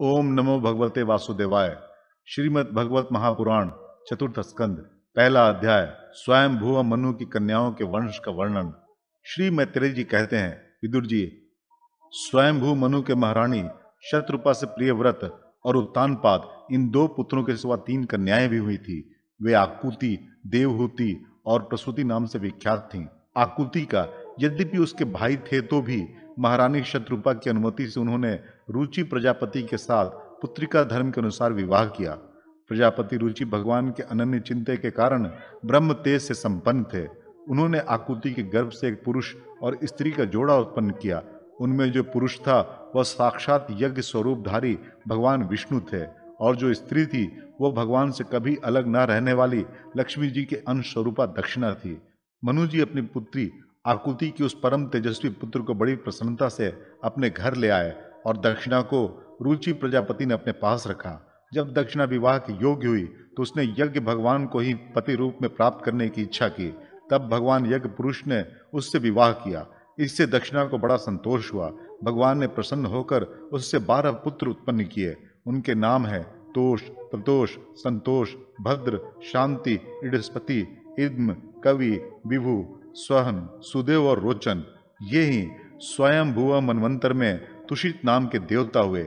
ओम नमो भगवते वासुदेवाय। श्रीमद् भगवत महापुराण चतुर्थ स्कंद पहला अध्याय स्वयं भुव मनु की कन्याओं के वंश का वर्णन। श्री मैत्रेय जी कहते हैं, विदुर जी, स्वयंभू मनु के महारानी शत्रुपा से प्रियव्रत और उत्तानपाद इन दो पुत्रों के सिवा 3 कन्याएं भी हुई थी। वे आकुति, देवहूति और प्रसूति नाम से विख्यात थीं। आकुति का यद्यपि उसके भाई थे तो भी महारानी शत्रुपा की अनुमति से उन्होंने रुचि प्रजापति के साथ पुत्रिका धर्म के अनुसार विवाह किया। प्रजापति रुचि भगवान के अनन्य चिंतन के कारण ब्रह्म तेज से संपन्न थे। उन्होंने आकुति के गर्भ से एक पुरुष और स्त्री का जोड़ा उत्पन्न किया। उनमें जो पुरुष था वह साक्षात यज्ञ स्वरूपधारी भगवान विष्णु थे, और जो स्त्री थी वह भगवान से कभी अलग न रहने वाली लक्ष्मी जी के अंश स्वरूपा दक्षिणा थी। मनु जी अपनी पुत्री आकुति की उस परम तेजस्वी पुत्र को बड़ी प्रसन्नता से अपने घर ले आए और दक्षिणा को रुचि प्रजापति ने अपने पास रखा। जब दक्षिणा विवाह की योग्य हुई तो उसने यज्ञ भगवान को ही पति रूप में प्राप्त करने की इच्छा की। तब भगवान यज्ञ पुरुष ने उससे विवाह किया। इससे दक्षिणा को बड़ा संतोष हुआ। भगवान ने प्रसन्न होकर उससे 12 पुत्र उत्पन्न किए। उनके नाम है तोष, प्रतोष, संतोष, भद्र, शांति, इडस्पति, इद्म, कवि, विभु, स्वहन, सुदेव और रोचन। ये ही स्वयं भुव मनवंतर में तुषित नाम के देवता हुए।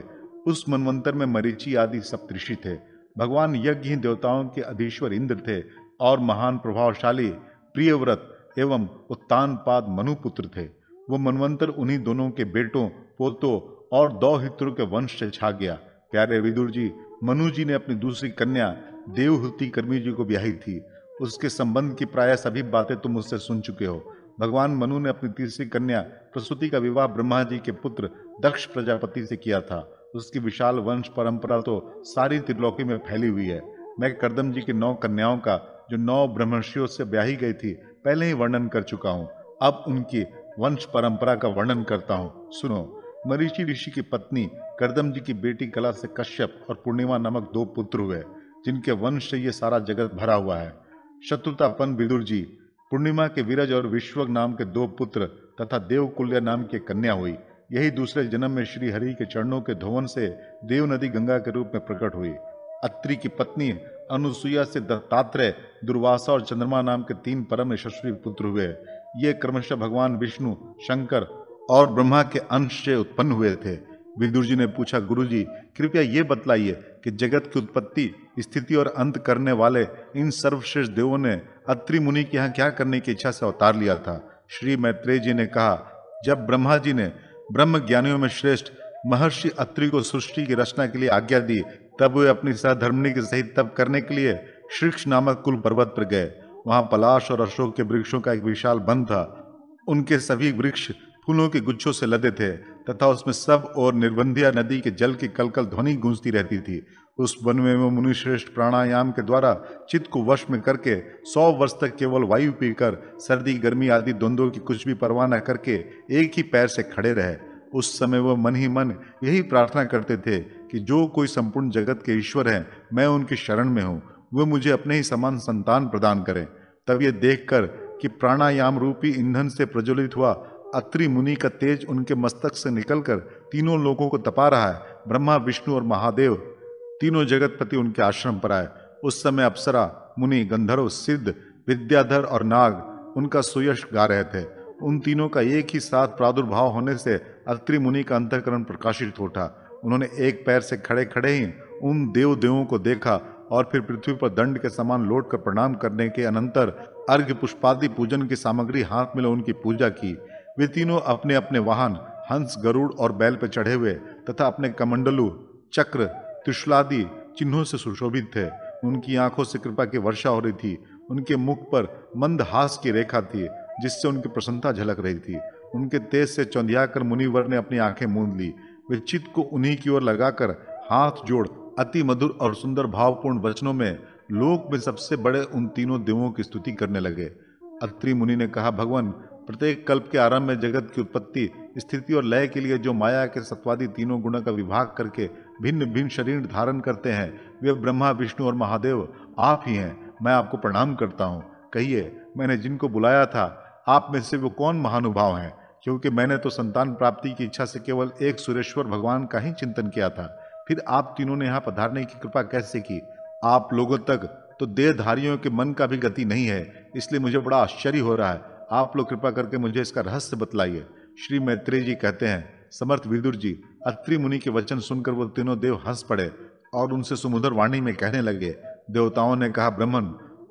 उस मनवंतर में मरीचि आदि सप्तऋषि थे। भगवान यज्ञ ही देवताओं के अधीश्वर इंद्र थे और महान प्रभावशाली प्रियव्रत एवं उत्तानपाद मनुपुत्र थे। वो मनवंतर उन्हीं दोनों के बेटों, पोतों और दौहित्रों के वंश से छा गया। प्यारे विदुर जी, मनु जी ने अपनी दूसरी कन्या देवहूति कर्मी जी को ब्याही थी। उसके संबंध की प्राय सभी बातें तुम मुझसे सुन चुके हो। भगवान मनु ने अपनी तीसरी कन्या प्रसूति का विवाह ब्रह्मा जी के पुत्र दक्ष प्रजापति से किया था। उसकी विशाल वंश परंपरा तो सारी त्रिलोकी में फैली हुई है। मैं कर्दम जी की 9 कन्याओं का, जो 9 ब्रह्मर्षियों से ब्याही गई थी, पहले ही वर्णन कर चुका हूँ। अब उनकी वंश परंपरा का वर्णन करता हूँ, सुनो। मरीचि ऋषि की पत्नी कर्दम जी की बेटी कला से कश्यप और पूर्णिमा नामक 2 पुत्र हुए, जिनके वंश से ये सारा जगत भरा हुआ है। शत्रुतापन विदुर जी, पूर्णिमा के विरज और विश्वक नाम के 2 पुत्र तथा देवकुल्य नाम की कन्या हुई। यही दूसरे जन्म में श्री हरि के चरणों के धोवन से देव नदी गंगा के रूप में प्रकट हुई। अत्रि की पत्नी अनुसुईया से दत्तात्रेय, दुर्वासा और चंद्रमा नाम के 3 परम यशस्वी पुत्र हुए। ये क्रमशः भगवान विष्णु, शंकर और ब्रह्मा के अंश से उत्पन्न हुए थे। विदुर जी ने पूछा, गुरु जी, कृपया ये बतलाइए कि जगत की उत्पत्ति, स्थिति और अंत करने वाले इन सर्वश्रेष्ठ देवों ने अत्रि मुनि के यहाँ क्या करने की इच्छा से अवतार लिया था। श्री मैत्रेय जी ने कहा, जब ब्रह्मा जी ने ब्रह्म ज्ञानियों में श्रेष्ठ महर्षि अत्रि को सृष्टि की रचना के लिए आज्ञा दी, तब वे अपनी सहधर्मिणी के सहित तप करने के लिए श्रीक्ष नामक कुल पर्वत पर गए। वहां पलाश और अशोक के वृक्षों का एक विशाल वन था। उनके सभी वृक्ष फूलों के गुच्छों से लदे थे तथा उसमें सब और निर्बंधिया नदी के जल की कलकल ध्वनि गूंजती रहती थी। उस वन में वो मुनिश्रेष्ठ प्राणायाम के द्वारा चित्त को वश में करके 100 वर्ष तक केवल वायु पीकर सर्दी गर्मी आदि द्वंद्वों की कुछ भी परवाह न करके एक ही पैर से खड़े रहे। उस समय वह मन ही मन यही प्रार्थना करते थे कि जो कोई संपूर्ण जगत के ईश्वर हैं, मैं उनकी शरण में हूँ, वह मुझे अपने ही समान संतान प्रदान करें। तब ये देखकर कि प्राणायाम रूपी ईंधन से प्रज्वलित हुआ अत्रि मुनि का तेज उनके मस्तक से निकलकर तीनों लोगों को तपा रहा है, ब्रह्मा, विष्णु और महादेव तीनों जगतपति उनके आश्रम पर आए। उस समय अप्सरा, मुनि, गंधर्व, सिद्ध, विद्याधर और नाग उनका सुयश गा रहे थे। उन तीनों का एक ही साथ प्रादुर्भाव होने से अत्रि मुनि का अंतःकरण प्रकाशित हो उठा। उन्होंने एक पैर से खड़े खड़े ही उन देवों को देखा और फिर पृथ्वी पर दंड के समान लौट कर प्रणाम करने के अनंतर अर्घ्य पुष्पादि पूजन की सामग्री हाथ में ले उनकी पूजा की। वे तीनों अपने अपने वाहन हंस, गरुड़ और बैल पर चढ़े हुए तथा अपने कमंडलू, चक्र, त्रिशूलादि चिन्हों से सुशोभित थे। उनकी आंखों से कृपा की वर्षा हो रही थी। उनके मुख पर मंद हास की रेखा थी, जिससे उनकी प्रसन्नता झलक रही थी। उनके तेज से चौंधियाकर मुनिवर ने अपनी आंखें मूंद ली। वे चित्त को उन्हीं की ओर लगाकर हाथ जोड़ अति मधुर और सुंदर भावपूर्ण वचनों में लोक में सबसे बड़े उन तीनों देवों की स्तुति करने लगे। अत्रि मुनि ने कहा, भगवान, प्रत्येक कल्प के आरंभ में जगत की उत्पत्ति, स्थिति और लय के लिए जो माया के सत्वादि तीनों गुणों का विभाग करके भिन्न भिन्न शरीर धारण करते हैं, वे ब्रह्मा, विष्णु और महादेव आप ही हैं। मैं आपको प्रणाम करता हूँ। कहिए, मैंने जिनको बुलाया था, आप में से वो कौन महानुभाव हैं? क्योंकि मैंने तो संतान प्राप्ति की इच्छा से केवल एक सुरेश्वर भगवान का ही चिंतन किया था। फिर आप तीनों ने यहाँ पधारने की कृपा कैसे की? आप लोगों तक तो देहधारियों के मन का भी गति नहीं है, इसलिए मुझे बड़ा आश्चर्य हो रहा है। आप लोग कृपा करके मुझे इसका रहस्य बतलाइए। श्री मैत्रेय जी कहते हैं, समर्थ विदुर जी, अत्रि मुनि के वचन सुनकर वो तीनों देव हंस पड़े और उनसे सुमधुर वाणी में कहने लगे। देवताओं ने कहा, ब्रह्मन,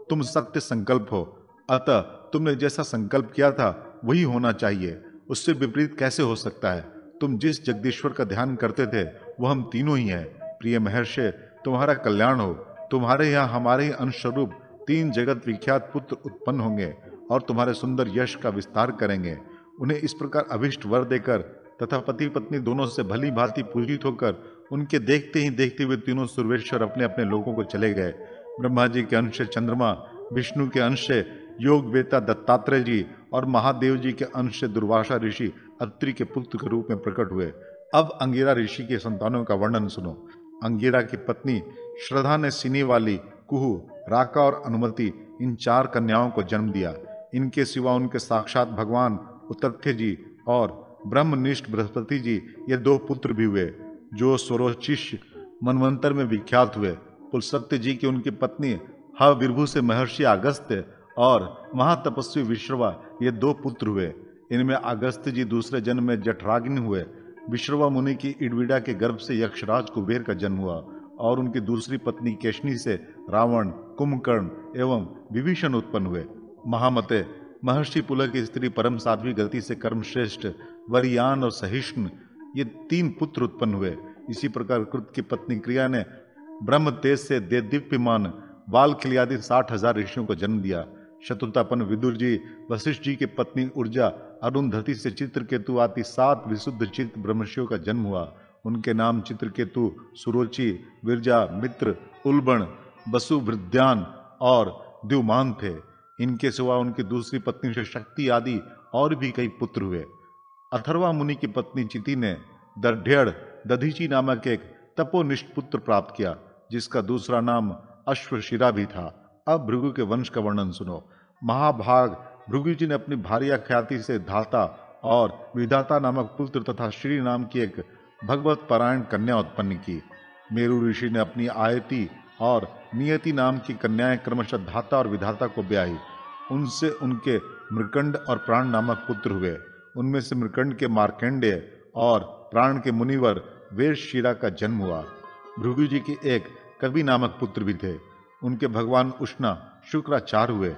तुम सत्य संकल्प हो, अतः तुमने जैसा संकल्प किया था वही होना चाहिए। उससे विपरीत कैसे हो सकता है? तुम जिस जगदीश्वर का ध्यान करते थे वो हम तीनों ही हैं। प्रिय महर्षि, तुम्हारा कल्याण हो। तुम्हारे यहाँ हमारे ही अंश स्वरूप 3 जगत विख्यात पुत्र उत्पन्न होंगे और तुम्हारे सुंदर यश का विस्तार करेंगे। उन्हें इस प्रकार अभिष्ट वर देकर तथा पति पत्नी दोनों से भली भांति पूजित होकर उनके देखते ही देखते हुए तीनों सुरवेश्वर अपने अपने लोगों को चले गए। ब्रह्मा जी के अंश से चंद्रमा, विष्णु के अंश से योग वेता दत्तात्रेय जी और महादेव जी के अंश से दुर्वासा ऋषि अत्रि के पुत्र के रूप में प्रकट हुए। अब अंगिरा ऋषि के संतानों का वर्णन सुनो। अंगिरा की पत्नी श्रद्धा ने सिनी वाली, कुहू, राका और अनुमति इन 4 कन्याओं को जन्म दिया। इनके सिवा उनके साक्षात भगवान उत्तथ्य जी और ब्रह्मनिष्ठ बृहस्पति जी ये 2 पुत्र भी हुए, जो स्वरोचिष मनवंतर में विख्यात हुए। पुलसत्य जी की उनकी पत्नी हविर्भु से महर्षि अगस्त्य और महातपस्वी विश्रवा ये 2 पुत्र हुए। इनमें अगस्त्य जी दूसरे जन्म में जठराग्नि हुए। विश्रवा मुनि की इडविडा के गर्भ से यक्षराज कुबेर का जन्म हुआ और उनकी दूसरी पत्नी केशनी से रावण, कुंभकर्ण एवं विभीषण उत्पन्न हुए। महामते, महर्षि पुलह की स्त्री परम साध्वी गति से कर्मश्रेष्ठ वरियान और सहिष्णु ये 3 पुत्र उत्पन्न हुए। इसी प्रकार कृत की पत्नी क्रिया ने ब्रह्म तेज से देदीप्यमान वालखिल्यादि 60,000 ऋषियों को जन्म दिया। शत्रुतापन विदुर जी वशिष्ठ जी की पत्नी ऊर्जा अरुंधति से चित्रकेतु आदि 7 विशुद्ध चित्त ब्रह्मर्षियों का जन्म हुआ। उनके नाम चित्रकेतु, सुरोचि, विरजा, मित्र, उल्बण, वसुवृद्यान और द्युमान थे। इनके सिवा उनकी दूसरी पत्नी से शक्ति आदि और भी कई पुत्र हुए। अथर्वा मुनि की पत्नी चिति ने दर्ढ्यड़ दधीची नामक एक तपोनिष्ठ पुत्र प्राप्त किया, जिसका दूसरा नाम अश्वशिरा भी था। अब भृगु के वंश का वर्णन सुनो। महाभाग भृगु जी ने अपनी भार्या ख्याति से धाता और विधाता नामक पुत्र तथा श्री नाम की एक भगवत पारायण कन्या उत्पन्न की। मेरु ऋषि ने अपनी आयति और नियति नाम की कन्याएं क्रमशः धाता और विधाता को ब्याही। उनसे उनके मृकंड और प्राण नामक पुत्र हुए। उनमें से मृकंड के मार्कंडेय और प्राण के मुनिवर वेदशिरा का जन्म हुआ। भृगु जी के एक कवि नामक पुत्र भी थे। उनके भगवान उष्णा, शुक्राचार्य हुए।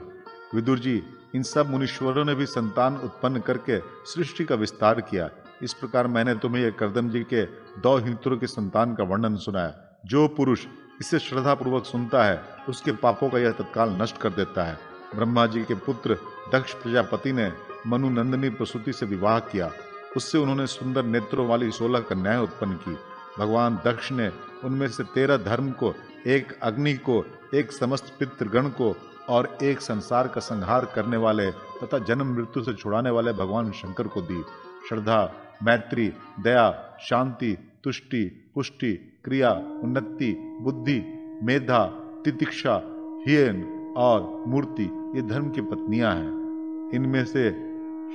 विदुर जी, इन सब मुनीश्वरों ने भी संतान उत्पन्न करके सृष्टि का विस्तार किया। इस प्रकार मैंने तुम्हें यह कर्दम जी के 2 हितों के संतान का वर्णन सुनाया। जो पुरुष इसे श्रद्धापूर्वक सुनता है उसके पापों का यह तत्काल नष्ट कर देता है। ब्रह्मा जी के पुत्र दक्ष प्रजापति ने मनु नंदिनी प्रसूति से विवाह किया। उससे उन्होंने सुंदर नेत्रों वाली 16 कन्याएं उत्पन्न की। भगवान दक्ष ने उनमें से 13 धर्म को, 1 अग्नि को, 1 समस्त पितृगण को और 1 संसार का संहार करने वाले तथा जन्म मृत्यु से छुड़ाने वाले भगवान शंकर को दी। श्रद्धा, मैत्री, दया, शांति, तुष्टि, पुष्टि, क्रिया, उन्नति, बुद्धि, मेधा, तितिक्षा, हियन और मूर्ति ये धर्म की पत्नियां हैं। इनमें से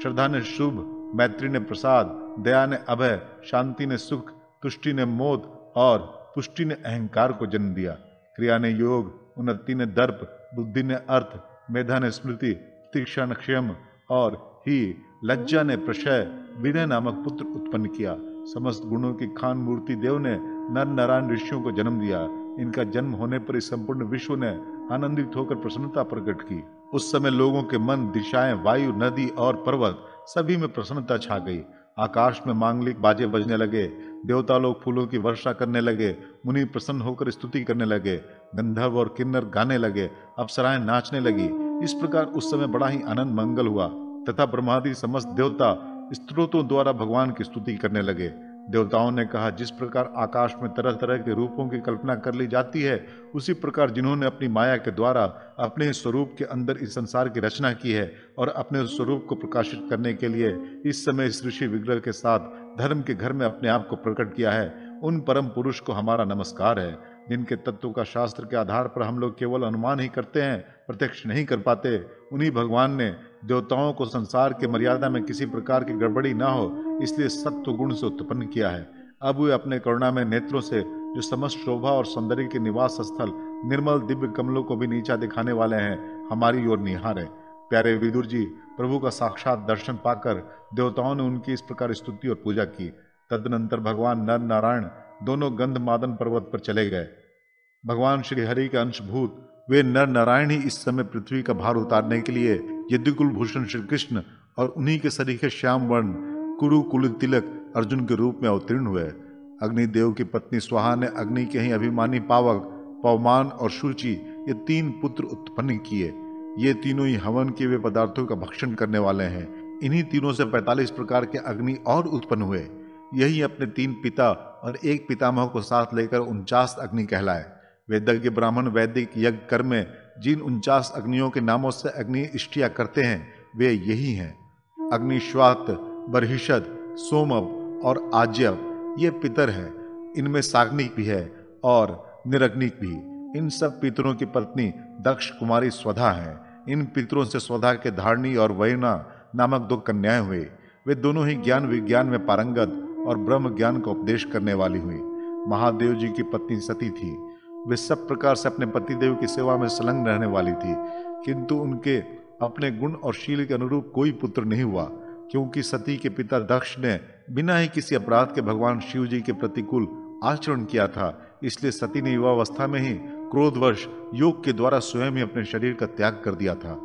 श्रद्धा ने शुभ, मैत्री ने प्रसाद, दया ने अभय, शांति ने सुख, तुष्टि ने मोद और पुष्टि ने अहंकार को जन्म दिया। क्रिया ने योग, उन्नति ने दर्प, बुद्धि ने अर्थ, मेधा ने स्मृति, तीक्षा ने क्षम और ही लज्जा ने प्रशय, विनय नामक पुत्र उत्पन्न किया। समस्त गुणों की खान मूर्ति देव ने नर नारायण ऋषियों को जन्म दिया। इनका जन्म होने पर इस संपूर्ण विश्व ने आनंदित होकर प्रसन्नता प्रकट की। उस समय लोगों के मन, दिशाएं, वायु, नदी और पर्वत सभी में प्रसन्नता छा गई। आकाश में मांगलिक बाजे बजने लगे, देवता लोग फूलों की वर्षा करने लगे, मुनि प्रसन्न होकर स्तुति करने लगे, गंधर्व और किन्नर गाने लगे, अप्सराएं नाचने लगी। इस प्रकार उस समय बड़ा ही आनंद मंगल हुआ तथा ब्रह्मादि समस्त देवता स्तोत्रों द्वारा भगवान की स्तुति करने लगे। देवताओं ने कहा, जिस प्रकार आकाश में तरह तरह के रूपों की कल्पना कर ली जाती है, उसी प्रकार जिन्होंने अपनी माया के द्वारा अपने स्वरूप के अंदर इस संसार की रचना की है और अपने स्वरूप को प्रकाशित करने के लिए इस समय इस ऋषि विग्रह के साथ धर्म के घर में अपने आप को प्रकट किया है, उन परम पुरुष को हमारा नमस्कार है, जिनके तत्वों का शास्त्र के आधार पर हम लोग केवल अनुमान ही करते हैं, प्रत्यक्ष नहीं कर पाते। उन्हीं भगवान ने देवताओं को संसार के मर्यादा में किसी प्रकार की गड़बड़ी ना हो इसलिए सत्व गुण से उत्पन्न किया है। अब वे अपने करुणा में नेत्रों से जो समस्त शोभा और सौंदर्य के निवास स्थल निर्मल दिव्य कमलों को भी नीचा दिखाने वाले हैं, हमारी ओर निहारे। प्यारे विदुर जी, प्रभु का साक्षात दर्शन पाकर देवताओं ने उनकी इस प्रकार स्तुति और पूजा की। तदनंतर भगवान नर नारायण दोनों गंधमादन पर्वत पर चले गए। भगवान श्री हरि के अंशभूत वे नर नारायण ही इस समय पृथ्वी का भार उतारने के लिए यदुकुल भूषण श्री कृष्ण और उन्हीं के सरीखे श्याम वर्ण कुरु कुल तिलक अर्जुन के रूप में अवतीर्ण हुए। अग्निदेव की पत्नी स्वाहा ने अग्नि के ही अभिमानी पावक पवमान और शुचि ये 3 पुत्र उत्पन्न किए। ये तीनों ही हवन के वे पदार्थों का भक्षण करने वाले हैं। इन्हीं तीनों से 45 प्रकार के अग्नि और उत्पन्न हुए। यही अपने 3 पिता और 1 पितामह को साथ लेकर 49 अग्नि कहलाए। वेदज्ञ ब्राह्मण वैदिक यज्ञ कर्म में जिन 49 अग्नियों के नामों से अग्नि इष्टिया करते हैं वे यही हैं: अग्निश्वात, बर्हिषद, सोमप और आज्यप ये पितर हैं। इनमें साग्निक भी है और निरग्निक भी। इन सब पितरों की पत्नी दक्ष कुमारी स्वधा है। इन पितरों से स्वधा के धारणी और वैना नामक 2 कन्याएं हुई। वे दोनों ही ज्ञान विज्ञान में पारंगत और ब्रह्म ज्ञान का उपदेश करने वाली हुई। महादेव जी की पत्नी सती थी। वे सब प्रकार से अपने पतिदेव की सेवा में संलग्न रहने वाली थी, किंतु उनके अपने गुण और शील के अनुरूप कोई पुत्र नहीं हुआ, क्योंकि सती के पिता दक्ष ने बिना ही किसी अपराध के भगवान शिव जी के प्रतिकूल आचरण किया था। इसलिए सती ने युवावस्था में ही क्रोधवश योग के द्वारा स्वयं ही अपने शरीर का त्याग कर दिया था।